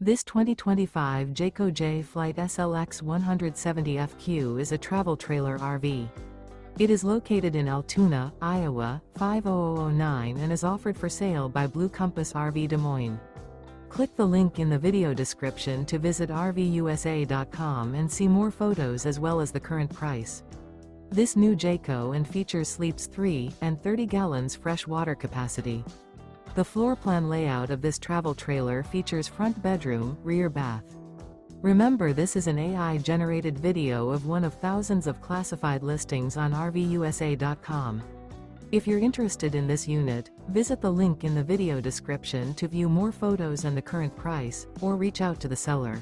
This 2025 Jayco Jay Flight SLX 170FQ is a travel trailer RV. It is located in Altoona, Iowa, 50009 and is offered for sale by Blue Compass RV Des Moines. Click the link in the video description to visit RVUSA.com and see more photos as well as the current price. This new Jayco and features sleeps 3 and 30 gallons fresh water capacity. The floor plan layout of this travel trailer features front bedroom, rear bath. Remember, this is an AI-generated video of one of thousands of classified listings on RVUSA.com. If you're interested in this unit, visit the link in the video description to view more photos and the current price, or reach out to the seller.